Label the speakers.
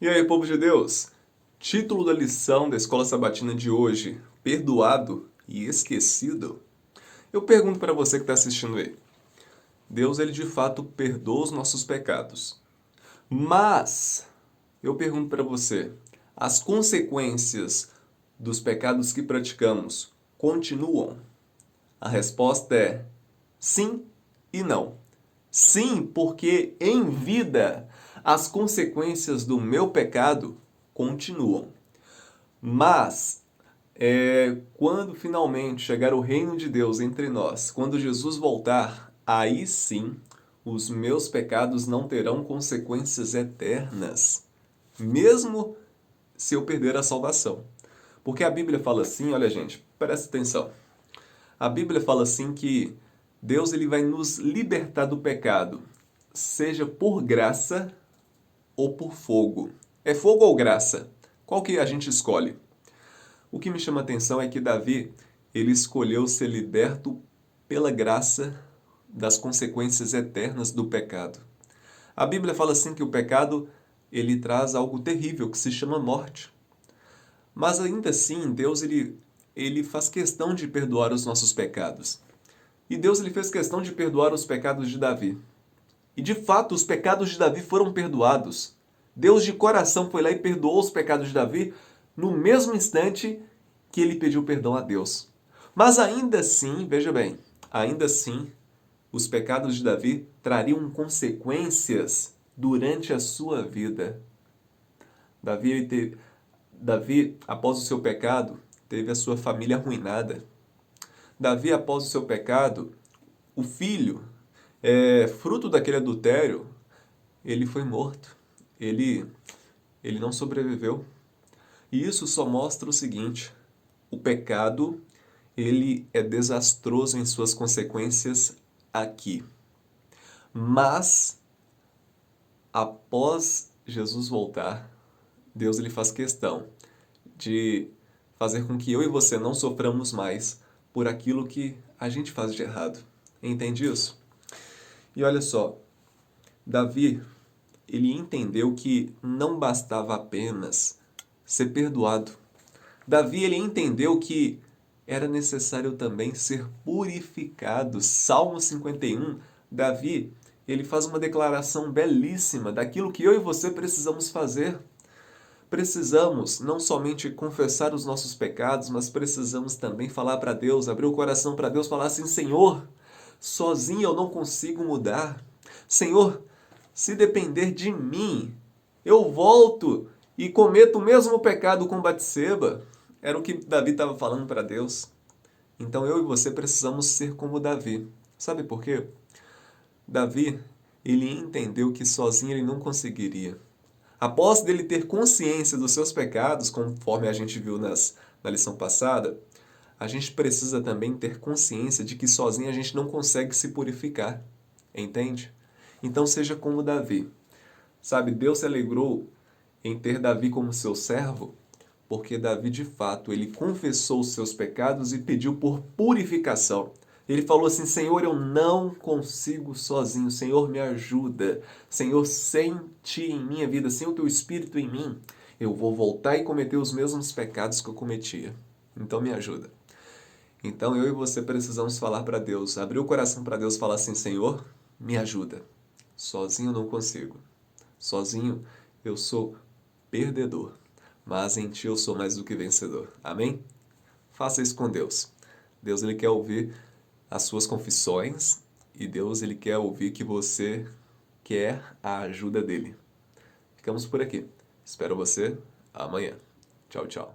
Speaker 1: E aí, povo de Deus? Título da lição da Escola Sabatina de hoje: Perdoado e Esquecido? Eu pergunto para você que está assistindo aí. Deus, ele de fato perdoa os nossos pecados. Mas, eu pergunto para você, as consequências dos pecados que praticamos continuam? A resposta é sim e não. Sim, porque em vida as consequências do meu pecado continuam. Mas, quando finalmente chegar o reino de Deus entre nós, quando Jesus voltar, aí sim os meus pecados não terão consequências eternas, mesmo se eu perder a salvação. Porque a Bíblia fala assim, olha gente, presta atenção. A Bíblia fala assim que Deus ele vai nos libertar do pecado, seja por graça ou por fogo. É fogo ou graça? Qual que a gente escolhe? O que me chama a atenção é que Davi, ele escolheu ser liberto pela graça das consequências eternas do pecado. A Bíblia fala assim que o pecado, ele traz algo terrível que se chama morte. Mas ainda assim, Deus ele faz questão de perdoar os nossos pecados. E Deus ele fez questão de perdoar os pecados de Davi. E de fato, os pecados de Davi foram perdoados. Deus de coração foi lá e perdoou os pecados de Davi no mesmo instante que ele pediu perdão a Deus. Mas ainda assim, veja bem, ainda assim, os pecados de Davi trariam consequências durante a sua vida. Davi, após o seu pecado, teve a sua família arruinada. Davi, após o seu pecado, o filho, fruto daquele adultério, ele foi morto. Ele, ele não sobreviveu. E isso só mostra o seguinte: o pecado, ele é desastroso em suas consequências aqui. Mas, após Jesus voltar, Deus ele faz questão de fazer com que eu e você não soframos mais por aquilo que a gente faz de errado. Entende isso? E olha só, Davi, ele entendeu que não bastava apenas ser perdoado. Davi, ele entendeu que era necessário também ser purificado. Salmo 51, Davi, ele faz uma declaração belíssima daquilo que eu e você precisamos fazer. Precisamos não somente confessar os nossos pecados, mas precisamos também falar para Deus, abrir o coração para Deus, falar assim: Senhor, sozinho eu não consigo mudar. Senhor, se depender de mim, eu volto e cometo o mesmo pecado com Batseba. Era o que Davi estava falando para Deus. Então eu e você precisamos ser como Davi. Sabe por quê? Davi, ele entendeu que sozinho ele não conseguiria. Após dele ter consciência dos seus pecados, conforme a gente viu na lição passada, a gente precisa também ter consciência de que sozinho a gente não consegue se purificar. Entende? Então seja como Davi. Sabe, Deus se alegrou em ter Davi como seu servo, porque Davi, de fato, ele confessou os seus pecados e pediu por purificação. Ele falou assim: Senhor, eu não consigo sozinho. Senhor, me ajuda. Senhor, sem ti em minha vida, sem o teu Espírito em mim, eu vou voltar e cometer os mesmos pecados que eu cometia. Então me ajuda. Então eu e você precisamos falar para Deus, abrir o coração para Deus e falar assim: Senhor, me ajuda. Sozinho eu não consigo. Sozinho eu sou perdedor, mas em ti eu sou mais do que vencedor. Amém? Faça isso com Deus. Deus ele quer ouvir as suas confissões e Deus ele quer ouvir que você quer a ajuda dele. Ficamos por aqui. Espero você amanhã. Tchau, tchau.